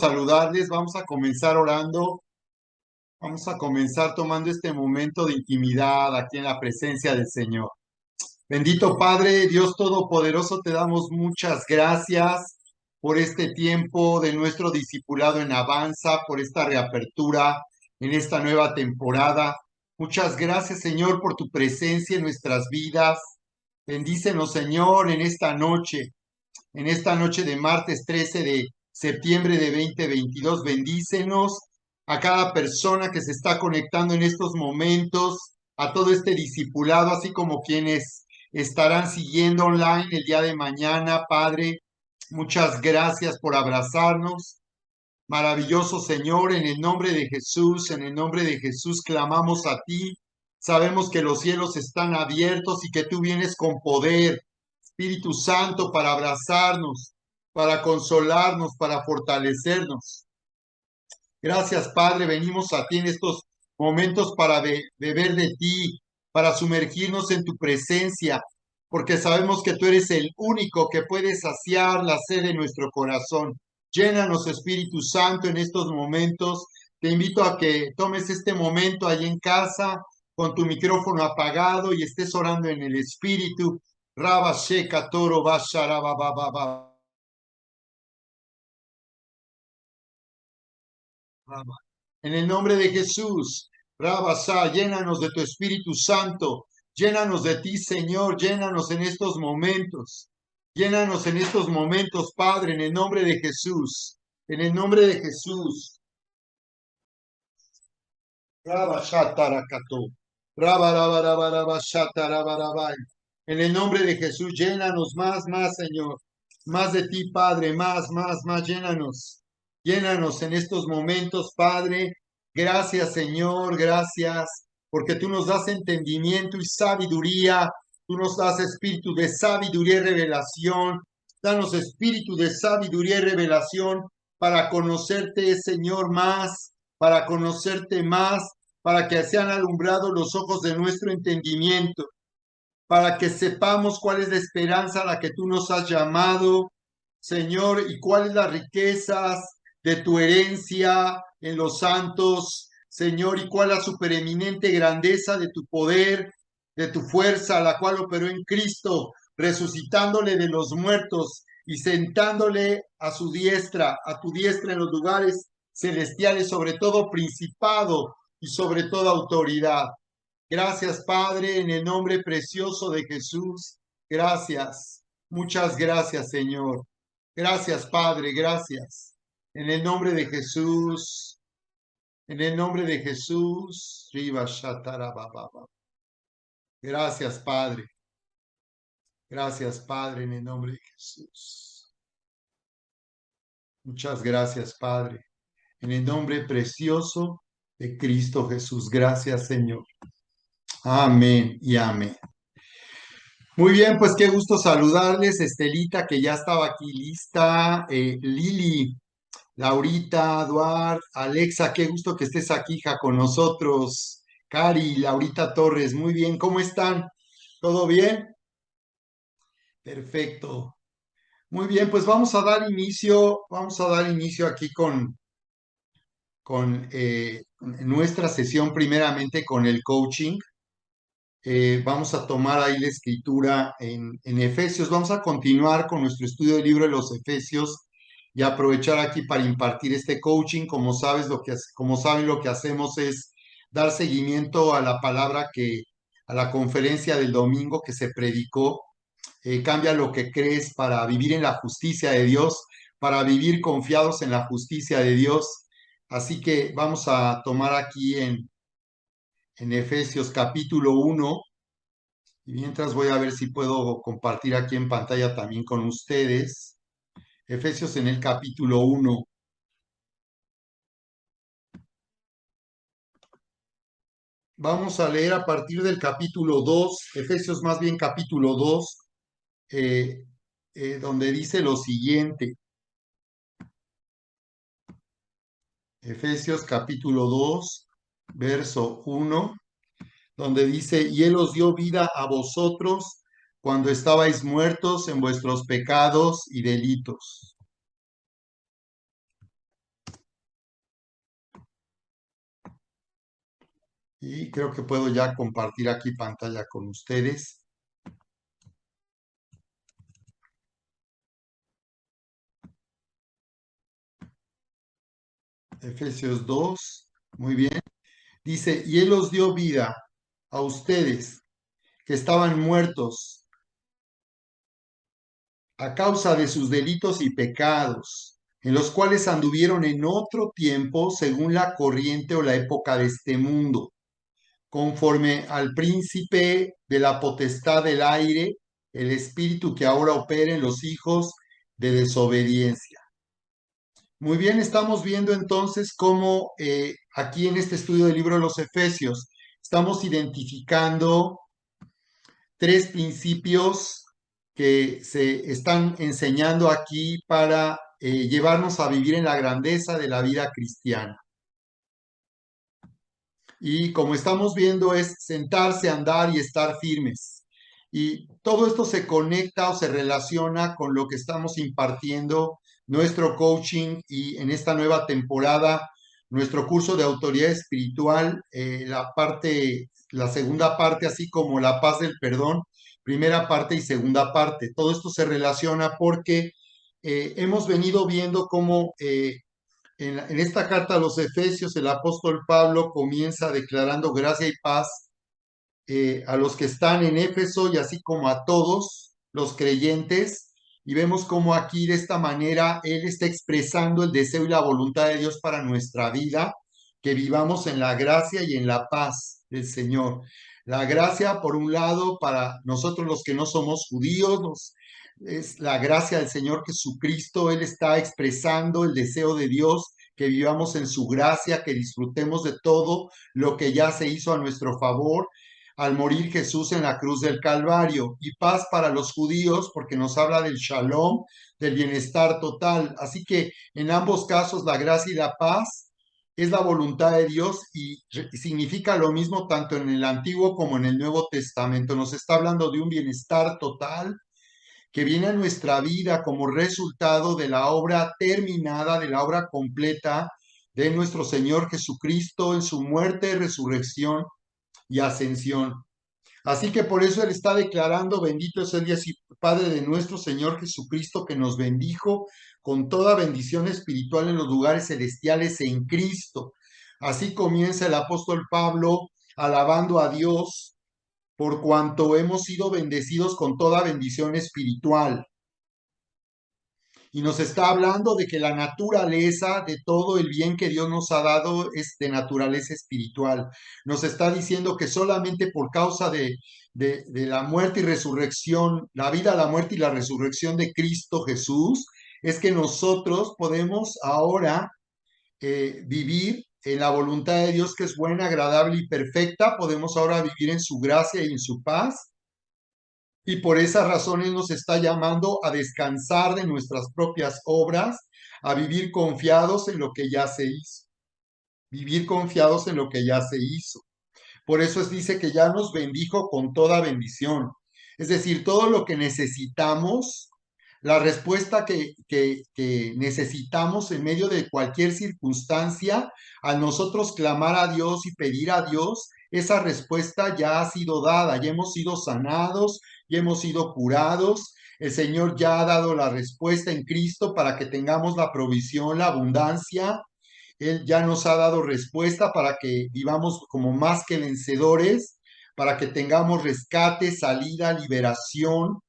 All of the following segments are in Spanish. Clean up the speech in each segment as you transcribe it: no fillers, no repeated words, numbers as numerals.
Saludarles, vamos a comenzar orando, vamos a comenzar tomando este momento de intimidad aquí en la presencia del Señor. Bendito Padre, Dios Todopoderoso, te damos muchas gracias por este tiempo de nuestro discipulado en Avanza, por esta reapertura en esta nueva temporada. Muchas gracias, Señor, por tu presencia en nuestras vidas. Bendícenos, Señor, en esta noche de martes 13 de septiembre de 2022. Bendícenos a cada persona que se está conectando en estos momentos, a todo este discipulado, así como quienes estarán siguiendo online el día de mañana. Padre, muchas gracias por abrazarnos. Maravilloso Señor, en el nombre de Jesús, en el nombre de Jesús clamamos a ti. Sabemos que los cielos están abiertos y que tú vienes con poder, Espíritu Santo, para abrazarnos, para consolarnos, para fortalecernos. Gracias, Padre, venimos a ti en estos momentos para beber de ti, para sumergirnos en tu presencia, porque sabemos que tú eres el único que puede saciar la sed de nuestro corazón. Llénanos, Espíritu Santo, en estos momentos. Te invito a que tomes este momento allí en casa con tu micrófono apagado y estés orando en el Espíritu. Rabba Sheka Toro Basharaba Baba. En el nombre de Jesús, Rabasá, llénanos de tu Espíritu Santo, llénanos de ti, Señor, llénanos en estos momentos, llénanos en estos momentos, Padre, en el nombre de Jesús, en el nombre de Jesús. Rabasá Tarakato, Rabarabarabarabashá Tarabarabai. En el nombre de Jesús, llénanos más, Señor, más de ti, Padre, más, llénanos. Llénanos en estos momentos, Padre. Gracias, Señor, gracias, porque tú nos das entendimiento y sabiduría. Tú nos das espíritu de sabiduría y revelación. Danos espíritu de sabiduría y revelación para conocerte, Señor, más, para conocerte más, para que sean alumbrados los ojos de nuestro entendimiento, para que sepamos cuál es la esperanza a la que tú nos has llamado, Señor, y cuáles las riquezas de tu herencia en los santos, Señor, y cuál la supereminente grandeza de tu poder, de tu fuerza, la cual operó en Cristo, resucitándole de los muertos y sentándole a tu diestra en los lugares celestiales, sobre todo principado y sobre toda autoridad. Gracias, Padre, en el nombre precioso de Jesús. Gracias. Muchas gracias, Señor. Gracias, Padre, gracias. En el nombre de Jesús, en el nombre de Jesús. Riva Shatarababa. Gracias, Padre. Gracias, Padre, en el nombre de Jesús. Muchas gracias, Padre. En el nombre precioso de Cristo Jesús. Gracias, Señor. Amén y amén. Muy bien, pues qué gusto saludarles, Estelita, que ya estaba aquí lista, Lili, Laurita, Eduard, Alexa, qué gusto que estés aquí, hija, con nosotros, Cari, Laurita Torres, muy bien, ¿cómo están? ¿Todo bien? Perfecto. Muy bien, pues vamos a dar inicio aquí con nuestra sesión, primeramente con el coaching. Vamos a tomar ahí la escritura en Efesios. Vamos a continuar con nuestro estudio del libro de los Efesios y aprovechar aquí para impartir este coaching. Como sabes, como saben, lo que hacemos es dar seguimiento a la a la conferencia del domingo que se predicó. Cambia lo que crees para vivir en la justicia de Dios, para vivir confiados en la justicia de Dios. Así que vamos a tomar aquí en Efesios capítulo 1. Y mientras voy a ver si puedo compartir aquí en pantalla también con ustedes. Efesios en el capítulo 1. Vamos a leer a partir del capítulo 2, Efesios más bien capítulo 2, eh, donde dice lo siguiente. Efesios capítulo 2, verso 1, donde dice, y Él os dio vida a vosotros cuando estabais muertos en vuestros pecados y delitos. Y creo que puedo ya compartir aquí pantalla con ustedes. Efesios 2, muy bien. Dice, y Él os dio vida a ustedes que estaban muertos a causa de sus delitos y pecados, en los cuales anduvieron en otro tiempo según la corriente o la época de este mundo, conforme al príncipe de la potestad del aire, el espíritu que ahora opera en los hijos de desobediencia. Muy bien, estamos viendo entonces cómo aquí en este estudio del libro de los Efesios estamos identificando tres principios que se están enseñando aquí para llevarnos a vivir en la grandeza de la vida cristiana. Y como estamos viendo es sentarse, andar y estar firmes. Y todo esto se conecta o se relaciona con lo que estamos impartiendo, nuestro coaching y en esta nueva temporada, nuestro curso de autoridad espiritual, la segunda parte, así como la paz del perdón, primera parte y segunda parte. Todo esto se relaciona porque hemos venido viendo cómo en esta carta a los Efesios, el apóstol Pablo comienza declarando gracia y paz a los que están en Éfeso y así como a todos los creyentes. Y vemos cómo aquí de esta manera Él está expresando el deseo y la voluntad de Dios para nuestra vida, que vivamos en la gracia y en la paz del Señor. La gracia, por un lado, para nosotros los que no somos judíos, es la gracia del Señor Jesucristo. Él está expresando el deseo de Dios, que vivamos en su gracia, que disfrutemos de todo lo que ya se hizo a nuestro favor al morir Jesús en la cruz del Calvario, y paz para los judíos porque nos habla del shalom, del bienestar total. Así que en ambos casos la gracia y la paz es la voluntad de Dios y significa lo mismo tanto en el Antiguo como en el Nuevo Testamento. Nos está hablando de un bienestar total que viene a nuestra vida como resultado de la obra terminada, de la obra completa de nuestro Señor Jesucristo en su muerte, resurrección y ascensión. Así que por eso Él está declarando, bendito es el Dios y Padre de nuestro Señor Jesucristo, que nos bendijo con toda bendición espiritual en los lugares celestiales en Cristo. Así comienza el apóstol Pablo alabando a Dios por cuanto hemos sido bendecidos con toda bendición espiritual. Y nos está hablando de que la naturaleza de todo el bien que Dios nos ha dado es de naturaleza espiritual. Nos está diciendo que solamente por causa de la muerte y resurrección, la vida, la muerte y la resurrección de Cristo Jesús, es que nosotros podemos ahora vivir en la voluntad de Dios, que es buena, agradable y perfecta. Podemos ahora vivir en su gracia y en su paz. Y por esas razones nos está llamando a descansar de nuestras propias obras, a vivir confiados en lo que ya se hizo. Vivir confiados en lo que ya se hizo. Por eso dice que ya nos bendijo con toda bendición. Es decir, todo lo que necesitamos, la respuesta que necesitamos en medio de cualquier circunstancia, al nosotros clamar a Dios y pedir a Dios, esa respuesta ya ha sido dada, ya hemos sido sanados, ya hemos sido curados. El Señor ya ha dado la respuesta en Cristo para que tengamos la provisión, la abundancia. Él ya nos ha dado respuesta para que vivamos como más que vencedores, para que tengamos rescate, salida, liberación,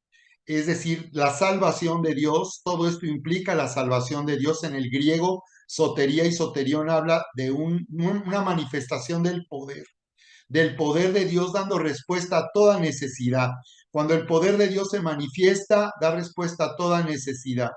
es decir, la salvación de Dios. Todo esto implica la salvación de Dios. En el griego, sotería y soterión habla de una manifestación del poder de Dios dando respuesta a toda necesidad. Cuando el poder de Dios se manifiesta, da respuesta a toda necesidad.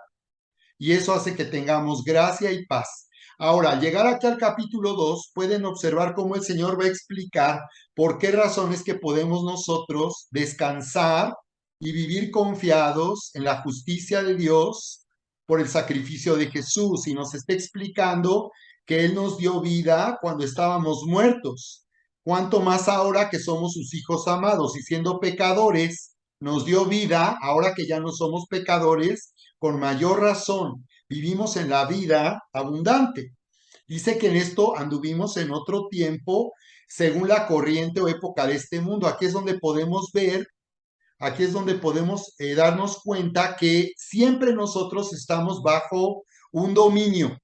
Y eso hace que tengamos gracia y paz. Ahora, al llegar aquí al capítulo 2, pueden observar cómo el Señor va a explicar por qué razones que podemos nosotros descansar y vivir confiados en la justicia de Dios por el sacrificio de Jesús. Y nos está explicando que Él nos dio vida cuando estábamos muertos. Cuanto más ahora que somos sus hijos amados y siendo pecadores, nos dio vida, ahora que ya no somos pecadores, con mayor razón vivimos en la vida abundante. Dice que en esto anduvimos en otro tiempo, según la corriente o época de este mundo. Aquí es donde podemos ver, aquí es donde podemos darnos cuenta que siempre nosotros estamos bajo un dominio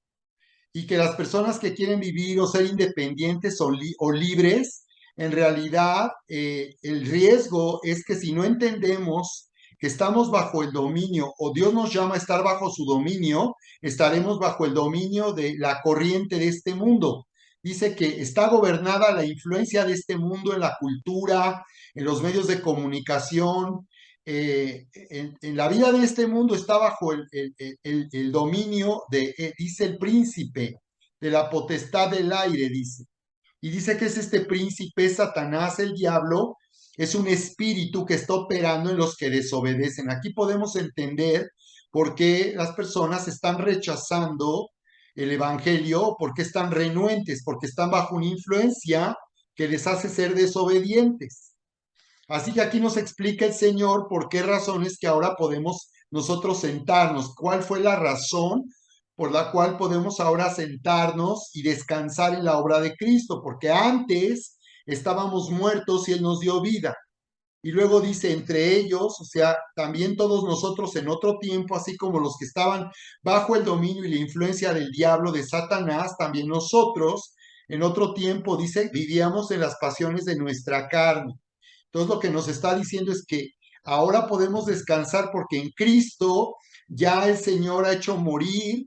y que las personas que quieren vivir o ser independientes o libres, en realidad el riesgo es que si no entendemos que estamos bajo el dominio o Dios nos llama a estar bajo su dominio, estaremos bajo el dominio de la corriente de este mundo. Dice que está gobernada la influencia de este mundo en la cultura, en los medios de comunicación, en la vida de este mundo está bajo el dominio de, dice el príncipe, de la potestad del aire, dice. Y dice que es este príncipe, Satanás, el diablo, es un espíritu que está operando en los que desobedecen. Aquí podemos entender por qué las personas están rechazando el evangelio, por qué están renuentes, porque están bajo una influencia que les hace ser desobedientes. Así que aquí nos explica el Señor por qué razones que ahora podemos nosotros sentarnos, cuál fue la razón por la cual podemos ahora sentarnos y descansar en la obra de Cristo, porque antes estábamos muertos y Él nos dio vida. Y luego dice, entre ellos, o sea, también todos nosotros en otro tiempo, así como los que estaban bajo el dominio y la influencia del diablo, de Satanás, también nosotros en otro tiempo, dice, vivíamos en las pasiones de nuestra carne. Entonces lo que nos está diciendo es que ahora podemos descansar porque en Cristo ya el Señor ha hecho morir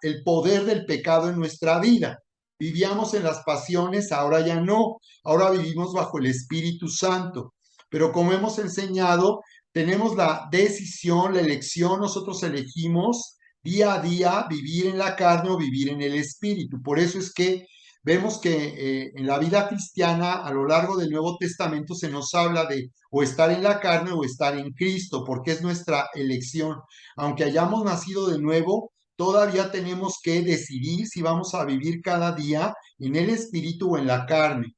el poder del pecado en nuestra vida. Vivíamos en las pasiones, ahora ya no. Ahora vivimos bajo el Espíritu Santo. Pero como hemos enseñado, tenemos la decisión, la elección, nosotros elegimos día a día vivir en la carne o vivir en el Espíritu. Por eso es que vemos que en la vida cristiana a lo largo del Nuevo Testamento se nos habla de o estar en la carne o estar en Cristo, porque es nuestra elección. Aunque hayamos nacido de nuevo, todavía tenemos que decidir si vamos a vivir cada día en el Espíritu o en la carne.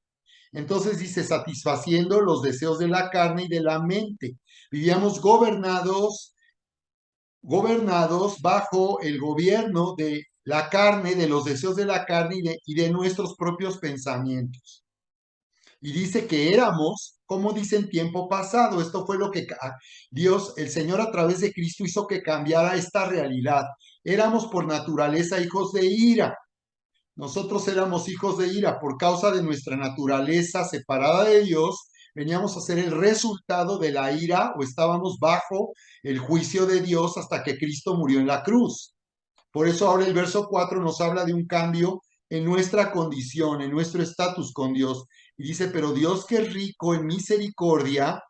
Entonces dice, satisfaciendo los deseos de la carne y de la mente. Vivíamos gobernados bajo el gobierno de la carne, de los deseos de la carne y de nuestros propios pensamientos. Y dice que éramos, como dice en tiempo pasado, esto fue lo que Dios, el Señor a través de Cristo hizo que cambiara esta realidad. Éramos por naturaleza hijos de ira. Nosotros éramos hijos de ira por causa de nuestra naturaleza separada de Dios. Veníamos a ser el resultado de la ira o estábamos bajo el juicio de Dios hasta que Cristo murió en la cruz. Por eso ahora el verso 4 nos habla de un cambio en nuestra condición, en nuestro estatus con Dios. Y dice, pero Dios que es rico en misericordia,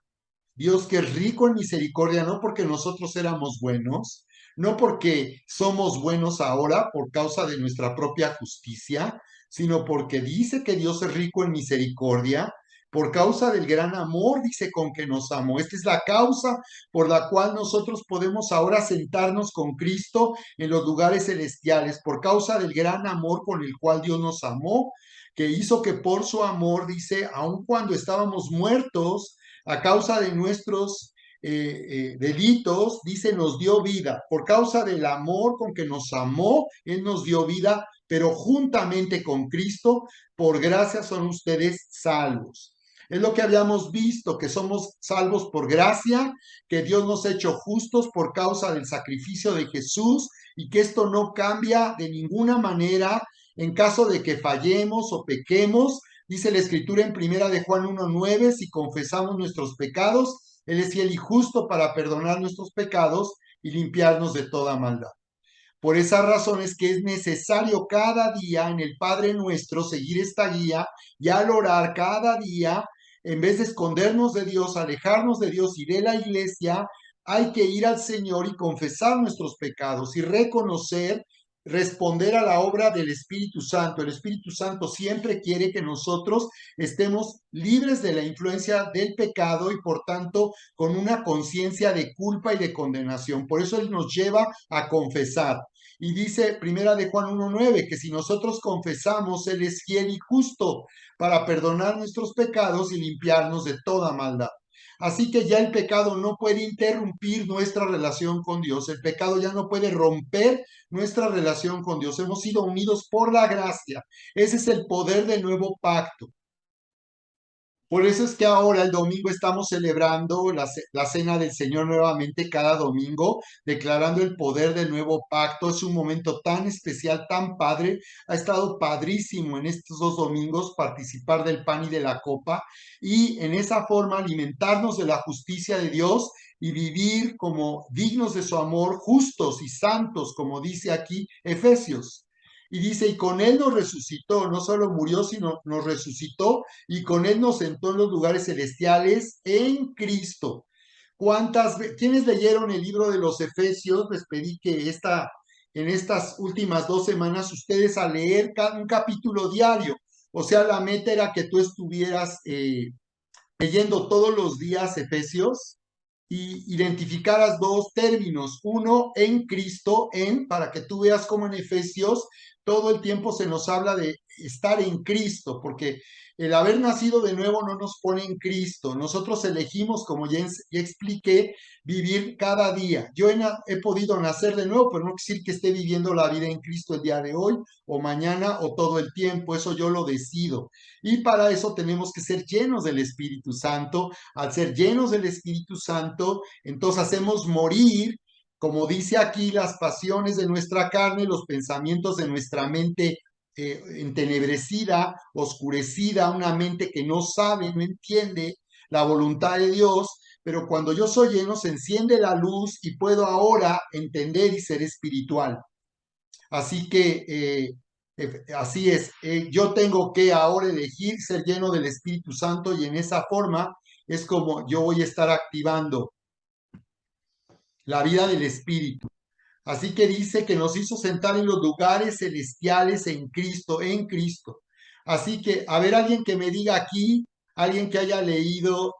Dios que es rico en misericordia, no porque nosotros éramos buenos, no porque somos buenos ahora por causa de nuestra propia justicia, sino porque dice que Dios es rico en misericordia, por causa del gran amor, dice, con que nos amó. Esta es la causa por la cual nosotros podemos ahora sentarnos con Cristo en los lugares celestiales, por causa del gran amor con el cual Dios nos amó, que hizo que por su amor, dice, aun cuando estábamos muertos, a causa de nuestros delitos, dice, nos dio vida. Por causa del amor con que nos amó, Él nos dio vida, pero juntamente con Cristo, por gracia son ustedes salvos. Es lo que habíamos visto, que somos salvos por gracia, que Dios nos ha hecho justos por causa del sacrificio de Jesús y que esto no cambia de ninguna manera en caso de que fallemos o pequemos. Dice la escritura en primera de Juan 1:9, si confesamos nuestros pecados, Él es fiel y justo para perdonar nuestros pecados y limpiarnos de toda maldad. Por esa razón es que es necesario cada día en el Padre Nuestro seguir esta guía y al orar cada día, en vez de escondernos de Dios, alejarnos de Dios y de la iglesia, hay que ir al Señor y confesar nuestros pecados y reconocer, responder a la obra del Espíritu Santo. El Espíritu Santo siempre quiere que nosotros estemos libres de la influencia del pecado y por tanto con una conciencia de culpa y de condenación. Por eso Él nos lleva a confesar. Y dice primera de Juan 1:9 que si nosotros confesamos, Él es fiel y justo para perdonar nuestros pecados y limpiarnos de toda maldad. Así que ya el pecado no puede interrumpir nuestra relación con Dios. El pecado ya no puede romper nuestra relación con Dios. Hemos sido unidos por la gracia. Ese es el poder del nuevo pacto. Por eso es que ahora el domingo estamos celebrando la cena del Señor nuevamente cada domingo, declarando el poder del nuevo pacto. Es un momento tan especial, tan padre. Ha estado padrísimo en estos 2 domingos participar del pan y de la copa y en esa forma alimentarnos de la justicia de Dios y vivir como dignos de su amor, justos y santos, como dice aquí Efesios. Y dice, y con él nos resucitó, no solo murió, sino nos resucitó y con él nos sentó en los lugares celestiales en Cristo. ¿Quiénes leyeron el libro de los Efesios? Les pedí que en estas últimas 2 semanas ustedes a leer un capítulo diario. O sea, la meta era que tú estuvieras leyendo todos los días Efesios y identificaras 2 términos. Uno, en Cristo, para que tú veas cómo en Efesios todo el tiempo se nos habla de estar en Cristo, porque el haber nacido de nuevo no nos pone en Cristo. Nosotros elegimos, como ya expliqué, vivir cada día. Yo he podido nacer de nuevo, pero no quiere decir que esté viviendo la vida en Cristo el día de hoy o mañana o todo el tiempo. Eso yo lo decido. Y para eso tenemos que ser llenos del Espíritu Santo. Al ser llenos del Espíritu Santo, entonces hacemos morir, como dice aquí, las pasiones de nuestra carne, los pensamientos de nuestra mente entenebrecida, oscurecida, una mente que no sabe, no entiende la voluntad de Dios, pero cuando yo soy lleno se enciende la luz y puedo ahora entender y ser espiritual. Así que así es, yo tengo que ahora elegir ser lleno del Espíritu Santo y en esa forma es como yo voy a estar activando la vida del Espíritu. Así que dice que nos hizo sentar en los lugares celestiales en Cristo, en Cristo. Así que, a ver, alguien que me diga aquí, alguien que haya leído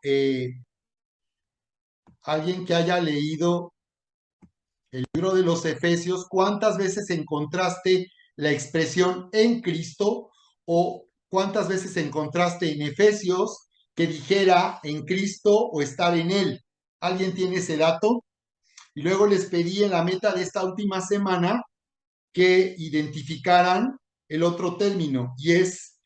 el libro de los Efesios, ¿cuántas veces encontraste la expresión en Cristo o cuántas veces encontraste en Efesios que dijera en Cristo o estar en Él? ¿Alguien tiene ese dato? Y luego les pedí en la meta de esta última semana que identificaran el otro término y es,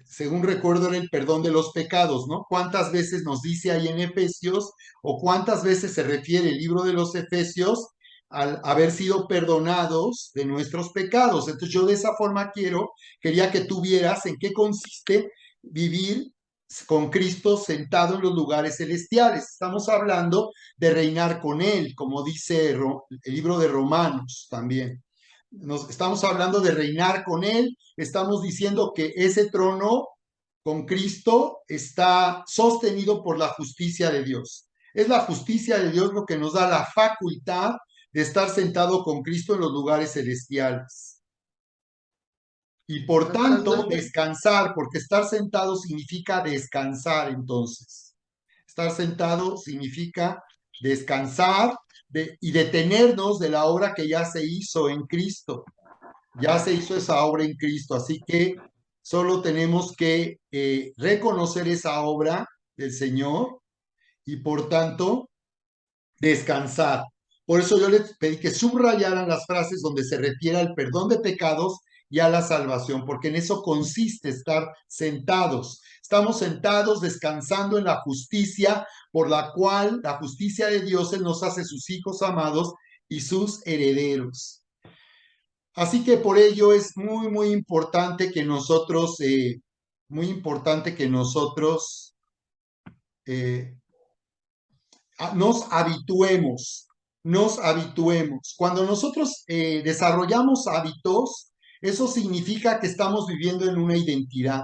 según recuerdo, era el perdón de los pecados, ¿no? ¿Cuántas veces nos dice ahí en Efesios o cuántas veces se refiere el libro de los Efesios al haber sido perdonados de nuestros pecados? Entonces yo de esa forma quería que tú vieras en qué consiste vivir con Cristo sentado en los lugares celestiales. Estamos hablando de reinar con Él, como dice el libro de Romanos también. Estamos hablando de reinar con Él, estamos diciendo que ese trono con Cristo está sostenido por la justicia de Dios. Es la justicia de Dios lo que nos da la facultad de estar sentado con Cristo en los lugares celestiales. Y por tanto, descansar, porque estar sentado significa descansar entonces. Estar sentado significa descansar y detenernos de la obra que ya se hizo en Cristo. Ya se hizo esa obra en Cristo, así que solo tenemos que reconocer esa obra del Señor y por tanto descansar. Por eso yo les pedí que subrayaran las frases donde se refiere al perdón de pecados y a la salvación, porque en eso consiste estar sentados. Estamos sentados descansando en la justicia por la cual la justicia de Dios Él nos hace sus hijos amados y sus herederos. Así que por ello es muy, muy importante que nosotros eh, nos habituemos. Cuando nosotros desarrollamos hábitos, eso significa que estamos viviendo en una identidad.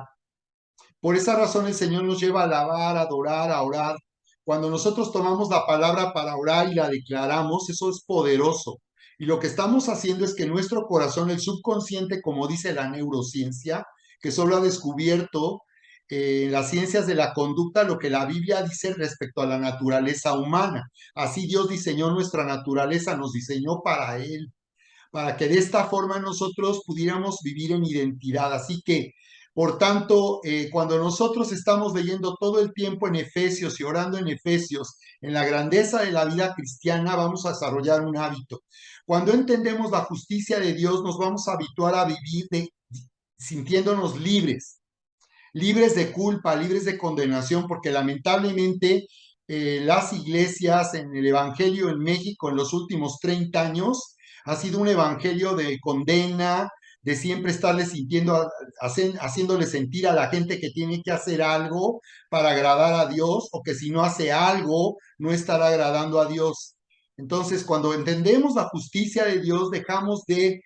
Por esa razón el Señor nos lleva a alabar, a adorar, a orar. Cuando nosotros tomamos la palabra para orar y la declaramos, eso es poderoso. Y lo que estamos haciendo es que nuestro corazón, el subconsciente, como dice la neurociencia, que solo ha descubierto las ciencias de la conducta, lo que la Biblia dice respecto a la naturaleza humana. Así Dios diseñó nuestra naturaleza, nos diseñó para Él, para que de esta forma nosotros pudiéramos vivir en identidad. Así que Por tanto, cuando nosotros estamos leyendo todo el tiempo en Efesios y orando en Efesios, en la grandeza de la vida cristiana, vamos a desarrollar un hábito. Cuando entendemos la justicia de Dios, nos vamos a habituar a vivir sintiéndonos libres, libres de culpa, libres de condenación, porque lamentablemente las iglesias en el Evangelio en México en los últimos 30 años ha sido un evangelio de condena, de siempre estarle sintiendo, haciéndole sentir a la gente que tiene que hacer algo para agradar a Dios, o que si no hace algo, no estará agradando a Dios. Entonces, cuando entendemos la justicia de Dios, dejamos de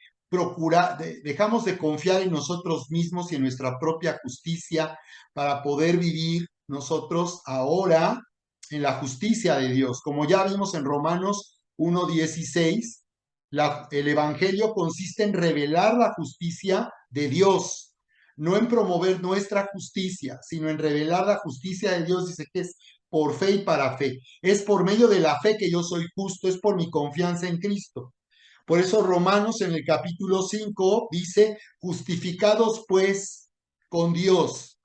dejamos de confiar en nosotros mismos y en nuestra propia justicia para poder vivir nosotros ahora en la justicia de Dios. Como ya vimos en Romanos 1:16, el Evangelio consiste en revelar la justicia de Dios, no en promover nuestra justicia, sino en revelar la justicia de Dios. Dice que es por fe y para fe. Es por medio de la fe que yo soy justo, es por mi confianza en Cristo. Por eso Romanos en el capítulo 5 dice, justificados pues con Dios.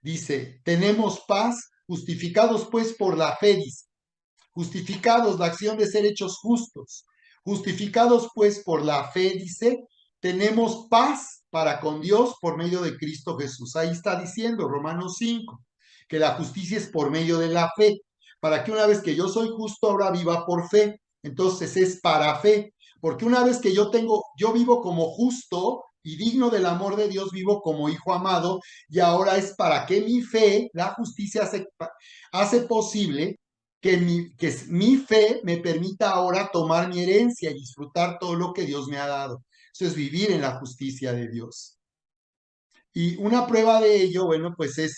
Dice, tenemos paz, justificados pues por la fe, dice. Justificados, la acción de ser hechos justos. Justificados pues por la fe, dice, tenemos paz para con Dios por medio de Cristo Jesús. Ahí está diciendo Romanos 5, que la justicia es por medio de la fe, para que una vez que yo soy justo, ahora viva por fe. Entonces es para fe, porque una vez que yo vivo como justo y digno del amor de Dios, vivo como hijo amado, y ahora es para que mi fe, la justicia, hace posible que mi fe me permita ahora tomar mi herencia y disfrutar todo lo que Dios me ha dado. Eso es vivir en la justicia de Dios. Y una prueba de ello, bueno, pues es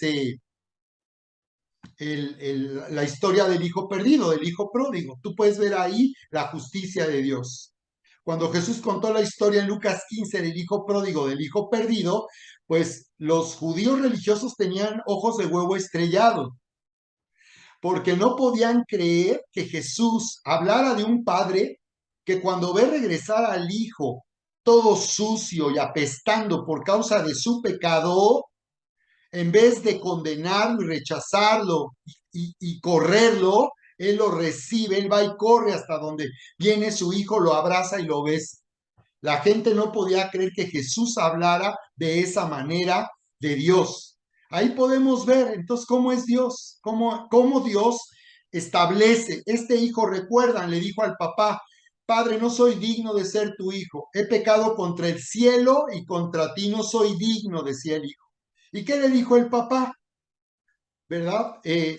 la historia del hijo perdido, del hijo pródigo. Tú puedes ver ahí la justicia de Dios. Cuando Jesús contó la historia en Lucas 15 del hijo pródigo, del hijo perdido, pues los judíos religiosos tenían ojos de huevo estrellado, porque no podían creer que Jesús hablara de un padre que cuando ve regresar al hijo todo sucio y apestando por causa de su pecado, en vez de condenarlo y rechazarlo y correrlo, él lo recibe, él va y corre hasta donde viene su hijo, lo abraza y lo besa. La gente no podía creer que Jesús hablara de esa manera de Dios. Ahí podemos ver entonces cómo es Dios, cómo Dios establece. Este hijo, recuerdan, le dijo al papá, Padre, no soy digno de ser tu hijo. He pecado contra el cielo y contra ti, no soy digno, decía el hijo. ¿Y qué le dijo el papá? ¿Verdad?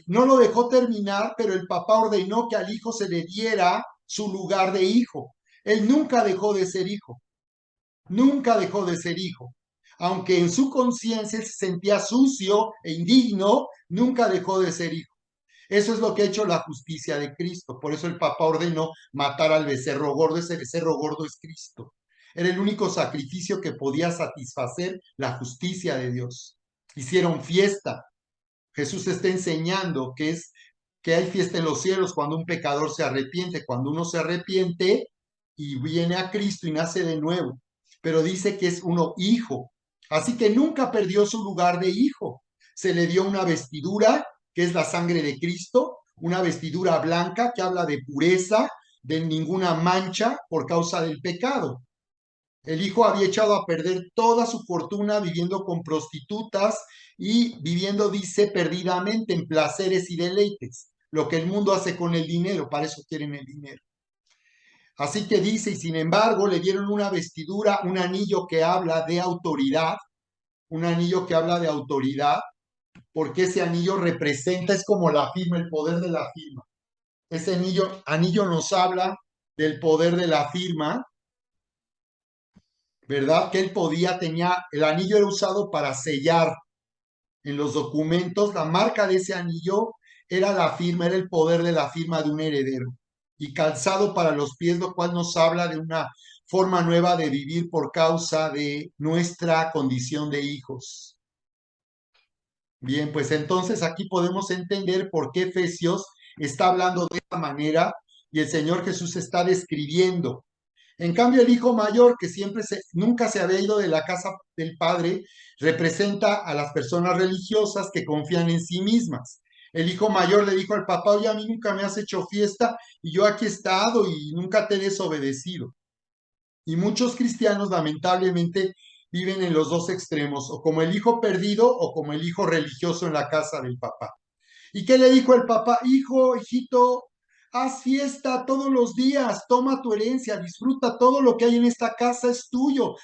No lo dejó terminar, pero el papá ordenó que al hijo se le diera su lugar de hijo. Él nunca dejó de ser hijo. Nunca dejó de ser hijo. Aunque en su conciencia se sentía sucio e indigno, nunca dejó de ser hijo. Eso es lo que ha hecho la justicia de Cristo. Por eso el Papa ordenó matar al becerro gordo. Ese becerro gordo es Cristo. Era el único sacrificio que podía satisfacer la justicia de Dios. Hicieron fiesta. Jesús está enseñando que hay fiesta en los cielos cuando un pecador se arrepiente, cuando uno se arrepiente y viene a Cristo y nace de nuevo. Pero dice que es uno hijo. Así que nunca perdió su lugar de hijo. Se le dio una vestidura que es la sangre de Cristo, una vestidura blanca que habla de pureza, de ninguna mancha por causa del pecado. El hijo había echado a perder toda su fortuna viviendo con prostitutas y viviendo, dice, perdidamente en placeres y deleites. Lo que el mundo hace con el dinero, para eso quieren el dinero. Así que dice, y sin embargo le dieron una vestidura, un anillo que habla de autoridad, un anillo que habla de autoridad, porque ese anillo representa, es como la firma, el poder de la firma. Ese anillo nos habla del poder de la firma, ¿verdad? Que él el anillo era usado para sellar en los documentos, la marca de ese anillo era la firma, era el poder de la firma de un heredero. Y calzado para los pies, lo cual nos habla de una forma nueva de vivir por causa de nuestra condición de hijos. Bien, pues entonces aquí podemos entender por qué Efesios está hablando de esta manera y el Señor Jesús está describiendo En cambio, el hijo mayor, que nunca se había ido de la casa del padre, representa a las personas religiosas que confían en sí mismas. El hijo mayor le dijo al papá, oye, a mí nunca me has hecho fiesta y yo aquí he estado y nunca te he desobedecido. Y muchos cristianos lamentablemente viven en los dos extremos, o como el hijo perdido o como el hijo religioso en la casa del papá. ¿Y qué le dijo el papá? Hijo, hijito, haz fiesta todos los días, toma tu herencia, disfruta todo lo que hay en esta casa es tuyo.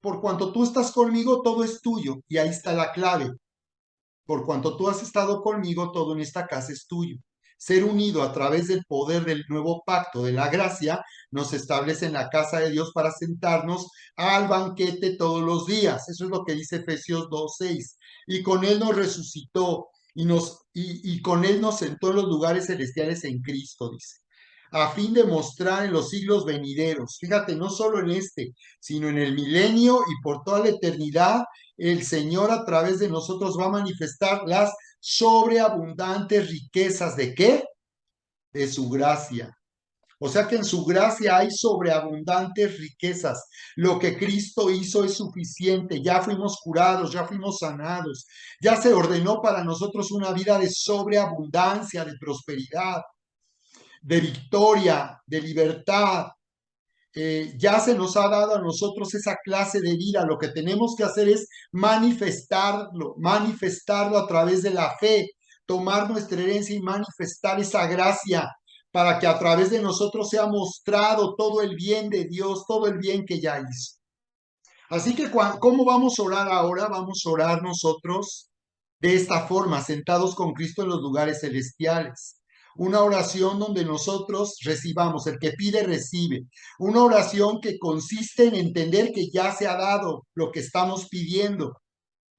Por cuanto tú estás conmigo, todo es tuyo. Y ahí está la clave. Por cuanto tú has estado conmigo, todo en esta casa es tuyo. Ser unido a través del poder del nuevo pacto de la gracia nos establece en la casa de Dios para sentarnos al banquete todos los días. Eso es lo que dice Efesios 2:6. Y con Él nos resucitó y con Él nos sentó en los lugares celestiales en Cristo, dice, a fin de mostrar en los siglos venideros, fíjate, no solo en este, sino en el milenio y por toda la eternidad, el Señor a través de nosotros va a manifestar las sobreabundantes riquezas de ¿qué? De su gracia. O sea que en su gracia hay sobreabundantes riquezas. Lo que Cristo hizo es suficiente. Ya fuimos curados, ya fuimos sanados. Ya se ordenó para nosotros una vida de sobreabundancia, de prosperidad, de victoria, de libertad. Ya se nos ha dado a nosotros esa clase de vida. Lo que tenemos que hacer es manifestarlo a través de la fe, tomar nuestra herencia y manifestar esa gracia para que a través de nosotros sea mostrado todo el bien de Dios, todo el bien que ya hizo. Así que, ¿cómo vamos a orar ahora? Vamos a orar nosotros de esta forma, sentados con Cristo en los lugares celestiales. Una oración donde nosotros recibamos, el que pide, recibe. Una oración que consiste en entender que ya se ha dado lo que estamos pidiendo.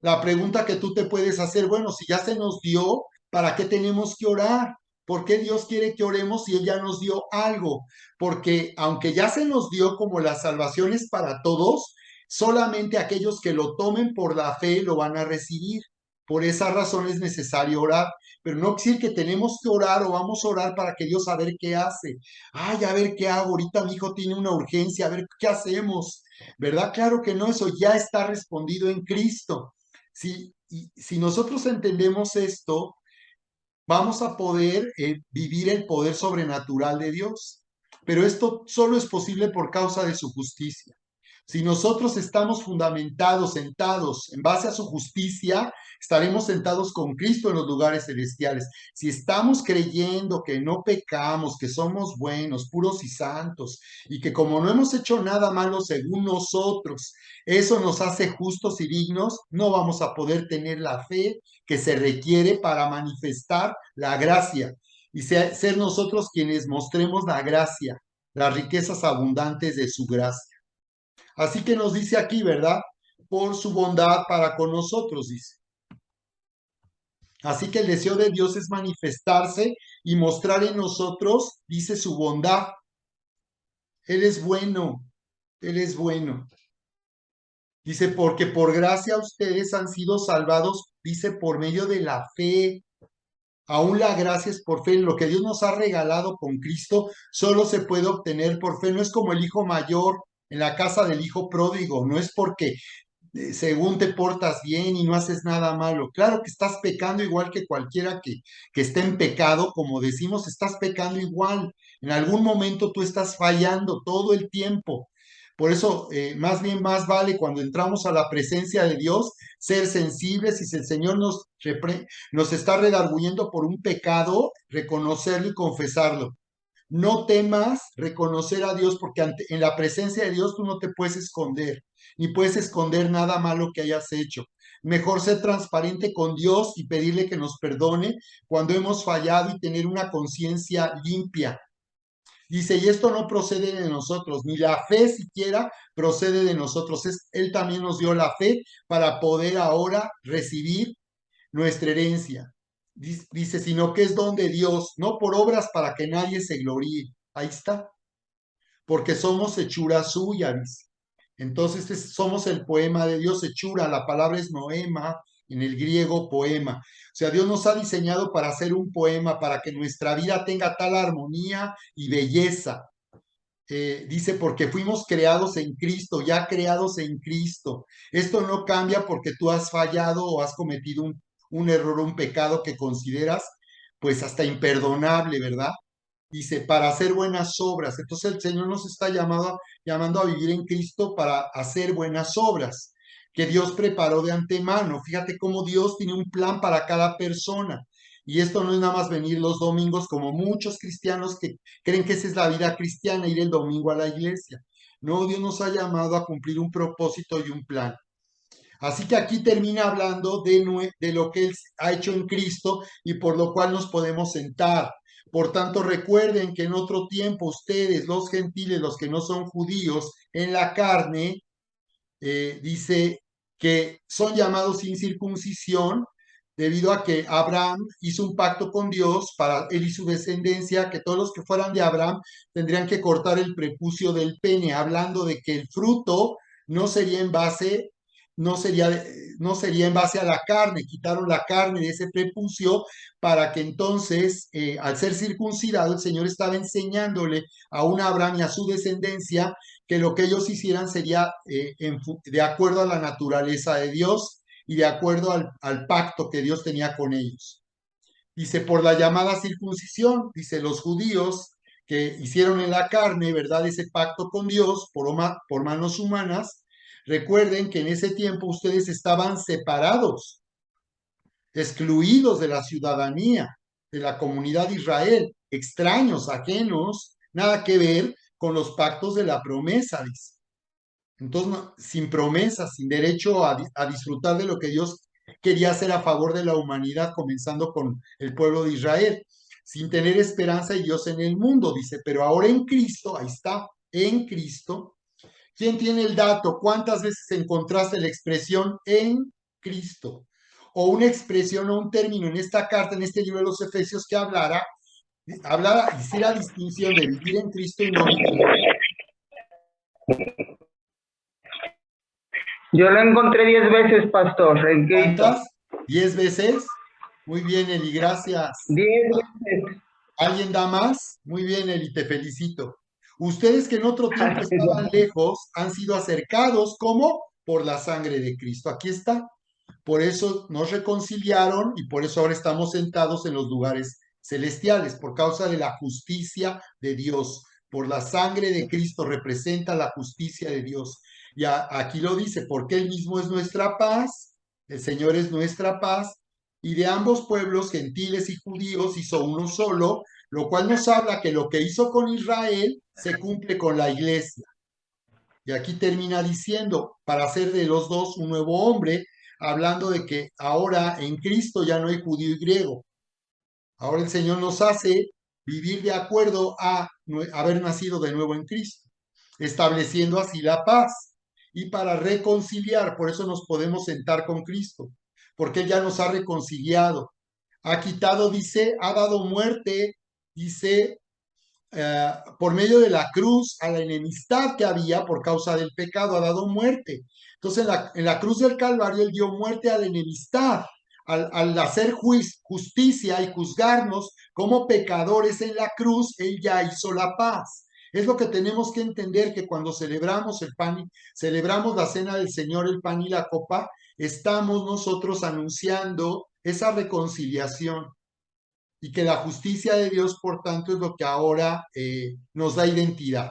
La pregunta que tú te puedes hacer, bueno, si ya se nos dio, ¿para qué tenemos que orar? ¿Por qué Dios quiere que oremos si Él ya nos dio algo? Porque aunque ya se nos dio como la salvación es para todos, solamente aquellos que lo tomen por la fe lo van a recibir. Por esa razón es necesario orar. Pero no quiere decir que tenemos que orar o vamos a orar para que Dios a ver qué hace. Ay, a ver qué hago. Ahorita mi hijo tiene una urgencia, a ver qué hacemos. ¿Verdad? Claro que no, eso ya está respondido en Cristo. Si nosotros entendemos esto, vamos a poder vivir el poder sobrenatural de Dios. Pero esto solo es posible por causa de su justicia. Si nosotros estamos fundamentados, sentados en base a su justicia, estaremos sentados con Cristo en los lugares celestiales. Si estamos creyendo que no pecamos, que somos buenos, puros y santos, y que como no hemos hecho nada malo según nosotros, eso nos hace justos y dignos, no vamos a poder tener la fe que se requiere para manifestar la gracia y ser nosotros quienes mostremos la gracia, las riquezas abundantes de su gracia. Así que nos dice aquí, ¿verdad? Por su bondad para con nosotros, dice. Así que el deseo de Dios es manifestarse y mostrar en nosotros, dice, su bondad. Él es bueno, Él es bueno. Dice, porque por gracia ustedes han sido salvados, dice, por medio de la fe. Aún la gracia es por fe. Lo que Dios nos ha regalado con Cristo solo se puede obtener por fe. No es como el hijo mayor en la casa del hijo pródigo. No es porque según te portas bien y no haces nada malo. Claro que estás pecando igual que cualquiera que esté en pecado, como decimos, estás pecando igual. En algún momento tú estás fallando todo el tiempo. Por eso, más bien, más vale cuando entramos a la presencia de Dios, ser sensibles y si el Señor nos está redarguyendo por un pecado, reconocerlo y confesarlo. No temas reconocer a Dios porque en la presencia de Dios tú no te puedes esconder, ni puedes esconder nada malo que hayas hecho. Mejor ser transparente con Dios y pedirle que nos perdone cuando hemos fallado y tener una conciencia limpia. Dice, y esto no procede de nosotros, ni la fe siquiera procede de nosotros. Él también nos dio la fe para poder ahora recibir nuestra herencia. Dice, sino que es don de Dios, no por obras para que nadie se gloríe. Ahí está, porque somos hechura suya, dice. Entonces somos el poema de Dios, hechura, la palabra es noema, en el griego poema. O sea, Dios nos ha diseñado para hacer un poema, para que nuestra vida tenga tal armonía y belleza. dice, porque fuimos creados en Cristo, ya creados en Cristo. Esto no cambia porque tú has fallado o has cometido un error, un pecado que consideras pues hasta imperdonable, ¿verdad? Dice, para hacer buenas obras. Entonces el Señor nos está llamando a vivir en Cristo para hacer buenas obras que Dios preparó de antemano. Fíjate cómo Dios tiene un plan para cada persona. Y esto no es nada más venir los domingos como muchos cristianos que creen que esa es la vida cristiana, ir el domingo a la iglesia. No, Dios nos ha llamado a cumplir un propósito y un plan. Así que aquí termina hablando de lo que Él ha hecho en Cristo y por lo cual nos podemos sentar. Por tanto, recuerden que en otro tiempo ustedes, los gentiles, los que no son judíos, en la carne, dice que son llamados sin circuncisión debido a que Abraham hizo un pacto con Dios para él y su descendencia, que todos los que fueran de Abraham tendrían que cortar el prepucio del pene, hablando de que el fruto no sería en base, no sería, no sería en base a la carne, quitaron la carne de ese prepucio para que entonces, al ser circuncidado, el Señor estaba enseñándole a un Abraham y a su descendencia que lo que ellos hicieran sería de acuerdo a la naturaleza de Dios y de acuerdo al pacto que Dios tenía con ellos. Dice, por la llamada circuncisión, dice, los judíos que hicieron en la carne, ¿verdad? Ese pacto con Dios por manos humanas, recuerden que en ese tiempo ustedes estaban separados, excluidos de la ciudadanía, de la comunidad de Israel, extraños, ajenos, nada que ver con los pactos de la promesa, dice. Entonces, sin promesas, sin derecho a disfrutar de lo que Dios quería hacer a favor de la humanidad, comenzando con el pueblo de Israel, sin tener esperanza y Dios en el mundo, dice, pero ahora en Cristo, ahí está, en Cristo. ¿Quién tiene el dato? ¿Cuántas veces encontraste la expresión en Cristo? O una expresión o un término en esta carta, en este libro de los Efesios, que hiciera distinción de vivir en Cristo y no vivir. Yo lo encontré 10 veces, pastor, en Cristo. ¿Cuántas? ¿10 veces? Muy bien, Eli, gracias. 10 veces. ¿Alguien da más? Muy bien, Eli, te felicito. Ustedes que en otro tiempo estaban lejos han sido acercados, ¿cómo? Por la sangre de Cristo. Aquí está. Por eso nos reconciliaron y por eso ahora estamos sentados en los lugares celestiales, por causa de la justicia de Dios. Por la sangre de Cristo representa la justicia de Dios. Y aquí lo dice, porque Él mismo es nuestra paz, el Señor es nuestra paz, y de ambos pueblos, gentiles y judíos, hizo uno solo, lo cual nos habla que lo que hizo con Israel se cumple con la iglesia. Y aquí termina diciendo, para hacer de los dos un nuevo hombre, hablando de que ahora en Cristo ya no hay judío y griego. Ahora el Señor nos hace vivir de acuerdo a haber nacido de nuevo en Cristo, estableciendo así la paz. Y para reconciliar, por eso nos podemos sentar con Cristo, porque Él ya nos ha reconciliado. Ha quitado, dice, ha dado muerte, dice, por medio de la cruz a la enemistad que había por causa del pecado, ha dado muerte. Entonces en la cruz del Calvario Él dio muerte a la enemistad. Al hacer justicia y juzgarnos como pecadores en la cruz, Él ya hizo la paz. Es lo que tenemos que entender, que cuando celebramos el pan, celebramos la cena del Señor, el pan y la copa, estamos nosotros anunciando esa reconciliación y que la justicia de Dios, por tanto, es lo que ahora nos da identidad.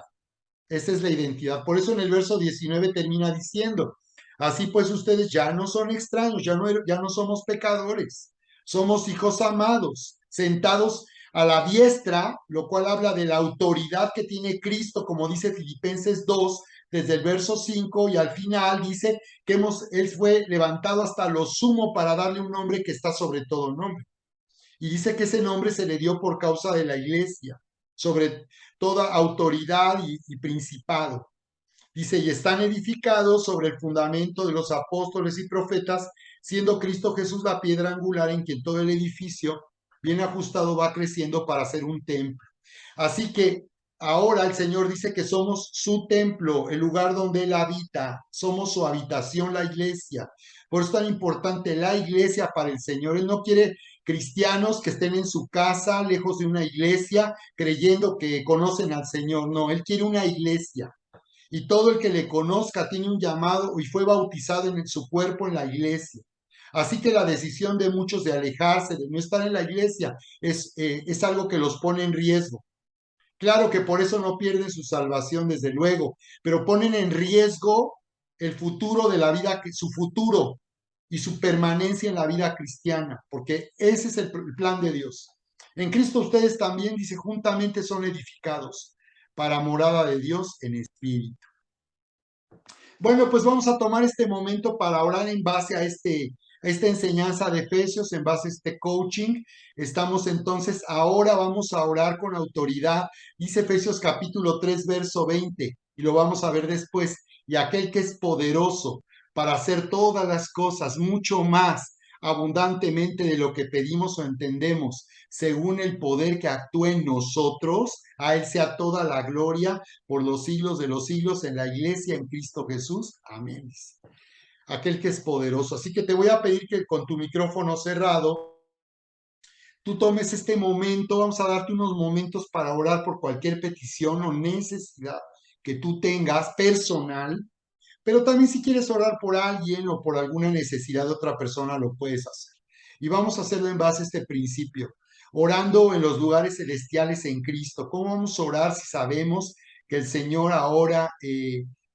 Esa es la identidad. Por eso en el verso 19 termina diciendo, así pues ustedes ya no son extraños, ya no somos pecadores, somos hijos amados, sentados a la diestra, lo cual habla de la autoridad que tiene Cristo, como dice Filipenses 2, desde el verso 5 y al final dice que Él fue levantado hasta lo sumo para darle un nombre que está sobre todo nombre. Y dice que ese nombre se le dio por causa de la iglesia, sobre toda autoridad y principado. Dice, y están edificados sobre el fundamento de los apóstoles y profetas, siendo Cristo Jesús la piedra angular en quien todo el edificio, bien ajustado, va creciendo para ser un templo. Así que ahora el Señor dice que somos su templo, el lugar donde Él habita, somos su habitación, la iglesia. Por eso es tan importante la iglesia para el Señor. Él no quiere cristianos que estén en su casa, lejos de una iglesia, creyendo que conocen al Señor. No, Él quiere una iglesia. Y todo el que le conozca tiene un llamado y fue bautizado en su cuerpo en la iglesia. Así que la decisión de muchos de alejarse, de no estar en la iglesia, es algo que los pone en riesgo. Claro que por eso no pierden su salvación, desde luego, pero ponen en riesgo el futuro de la vida, su futuro y su permanencia en la vida cristiana, porque ese es el plan de Dios. En Cristo ustedes también, dice, juntamente son edificados para morada de Dios en espíritu. Bueno, pues vamos a tomar este momento para orar en base a esta enseñanza de Efesios, en base a este coaching. Estamos entonces, ahora vamos a orar con autoridad. Dice Efesios capítulo 3 verso 20, y lo vamos a ver después. Y aquel que es poderoso para hacer todas las cosas, mucho más abundantemente de lo que pedimos o entendemos, según el poder que actúa en nosotros, a Él sea toda la gloria por los siglos de los siglos en la iglesia en Cristo Jesús. Amén. Aquel que es poderoso. Así que te voy a pedir que con tu micrófono cerrado, tú tomes este momento, vamos a darte unos momentos para orar por cualquier petición o necesidad que tú tengas personal, pero también si quieres orar por alguien o por alguna necesidad de otra persona, lo puedes hacer. Y vamos a hacerlo en base a este principio, orando en los lugares celestiales en Cristo. ¿Cómo vamos a orar si sabemos que el Señor ahora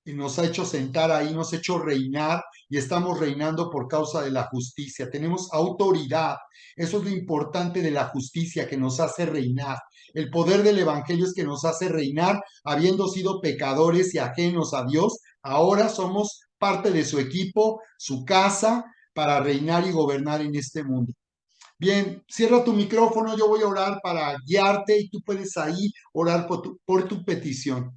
nos ha hecho sentar ahí, nos ha hecho reinar y estamos reinando por causa de la justicia? Tenemos autoridad. Eso es lo importante de la justicia, que nos hace reinar. El poder del Evangelio es que nos hace reinar habiendo sido pecadores y ajenos a Dios. Ahora somos parte de su equipo, su casa, para reinar y gobernar en este mundo. Bien, cierra tu micrófono, yo voy a orar para guiarte y tú puedes ahí orar por tu petición.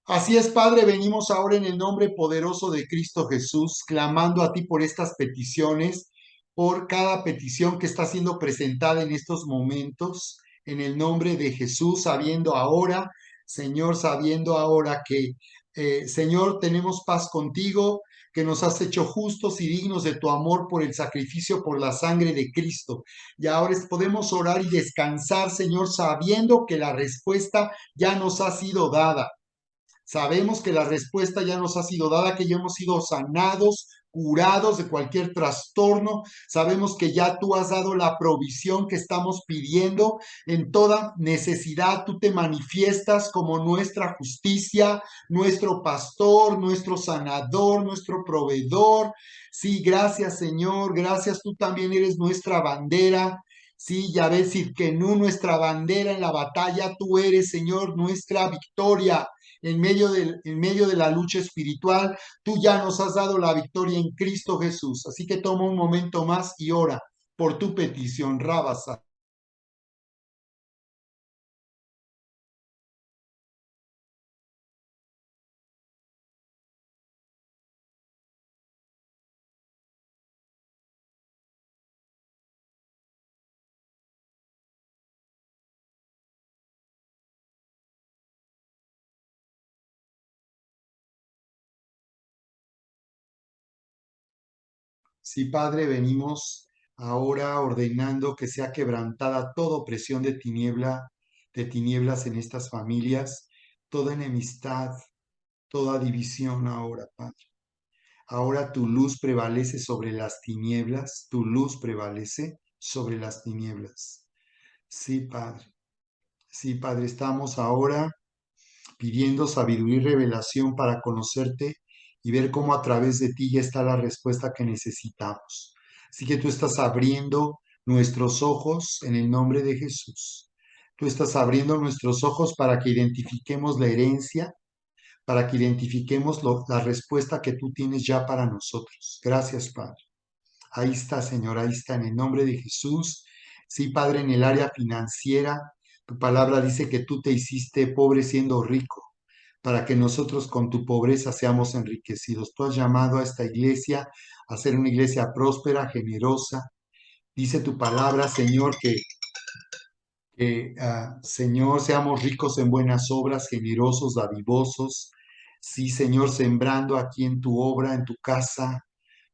Así es, Padre, venimos ahora en el nombre poderoso de Cristo Jesús, clamando a ti por estas peticiones, por cada petición que está siendo presentada en estos momentos, en el nombre de Jesús, sabiendo ahora, Señor, sabiendo ahora que, Señor, tenemos paz contigo, que nos has hecho justos y dignos de tu amor por el sacrificio, por la sangre de Cristo. Y ahora podemos orar y descansar, Señor, sabiendo que la respuesta ya nos ha sido dada. Sabemos que la respuesta ya nos ha sido dada, que ya hemos sido sanados, curados de cualquier trastorno. Sabemos que ya tú has dado la provisión que estamos pidiendo en toda necesidad. Tú te manifiestas como nuestra justicia, nuestro pastor, nuestro sanador, nuestro proveedor. Sí, gracias, Señor. Gracias, tú también eres nuestra bandera. Sí, ya ves, que no nuestra bandera en la batalla, tú eres, Señor, nuestra victoria en medio de la lucha espiritual. Tú ya nos has dado la victoria en Cristo Jesús. Así que toma un momento más y ora por tu petición, Rabasa. Sí, Padre, venimos ahora ordenando que sea quebrantada toda opresión de tinieblas en estas familias, toda enemistad, toda división ahora, Padre. Ahora tu luz prevalece sobre las tinieblas, tu luz prevalece sobre las tinieblas. Sí, Padre. Sí, Padre, estamos ahora pidiendo sabiduría y revelación para conocerte y ver cómo a través de ti ya está la respuesta que necesitamos. Así que tú estás abriendo nuestros ojos en el nombre de Jesús. Tú estás abriendo nuestros ojos para que identifiquemos la herencia, para que identifiquemos la respuesta que tú tienes ya para nosotros. Gracias, Padre. Ahí está, Señor, ahí está, en el nombre de Jesús. Sí, Padre, en el área financiera, tu palabra dice que tú te hiciste pobre siendo rico, para que nosotros con tu pobreza seamos enriquecidos. Tú has llamado a esta iglesia a ser una iglesia próspera, generosa. Dice tu palabra, Señor, Señor, seamos ricos en buenas obras, generosos, dadivosos. Sí, Señor, sembrando aquí en tu obra, en tu casa,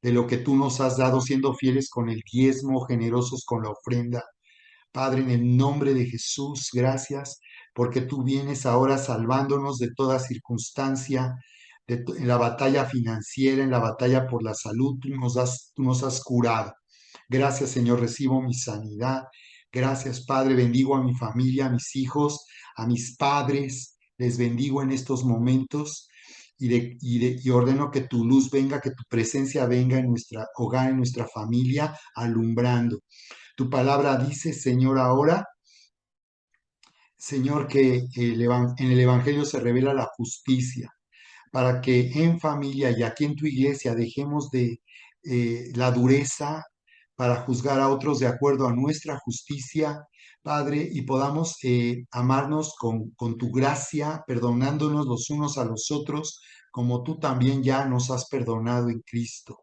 de lo que tú nos has dado, siendo fieles con el diezmo, generosos con la ofrenda. Padre, en el nombre de Jesús, gracias porque tú vienes ahora salvándonos de toda circunstancia, en la batalla financiera, en la batalla por la salud, tú nos has curado. Gracias, Señor, recibo mi sanidad. Gracias, Padre, bendigo a mi familia, a mis hijos, a mis padres, les bendigo en estos momentos y ordeno que tu luz venga, que tu presencia venga en nuestro hogar, en nuestra familia, alumbrando. Tu palabra dice, Señor, ahora, Señor, que en el Evangelio se revela la justicia, para que en familia y aquí en tu iglesia dejemos de la dureza para juzgar a otros de acuerdo a nuestra justicia, Padre, y podamos amarnos con tu gracia, perdonándonos los unos a los otros, como tú también ya nos has perdonado en Cristo,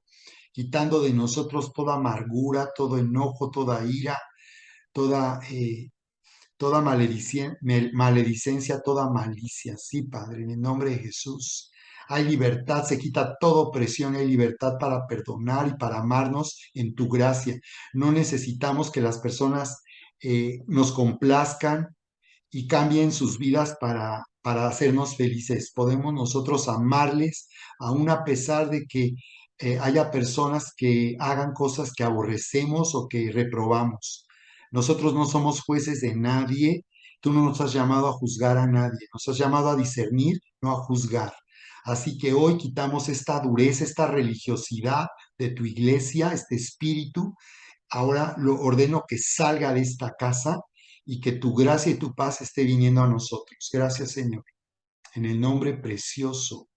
quitando de nosotros toda amargura, todo enojo, toda ira, toda maledicencia, toda malicia. Sí, Padre, en el nombre de Jesús. Hay libertad, se quita toda opresión, hay libertad para perdonar y para amarnos en tu gracia. No necesitamos que las personas nos complazcan y cambien sus vidas para hacernos felices. Podemos nosotros amarles, aun a pesar de que haya personas que hagan cosas que aborrecemos o que reprobamos. Nosotros no somos jueces de nadie. Tú no nos has llamado a juzgar a nadie. Nos has llamado a discernir, no a juzgar. Así que hoy quitamos esta dureza, esta religiosidad de tu iglesia, este espíritu. Ahora lo ordeno que salga de esta casa y que tu gracia y tu paz esté viniendo a nosotros. Gracias, Señor, en el nombre precioso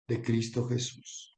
de Cristo Jesús.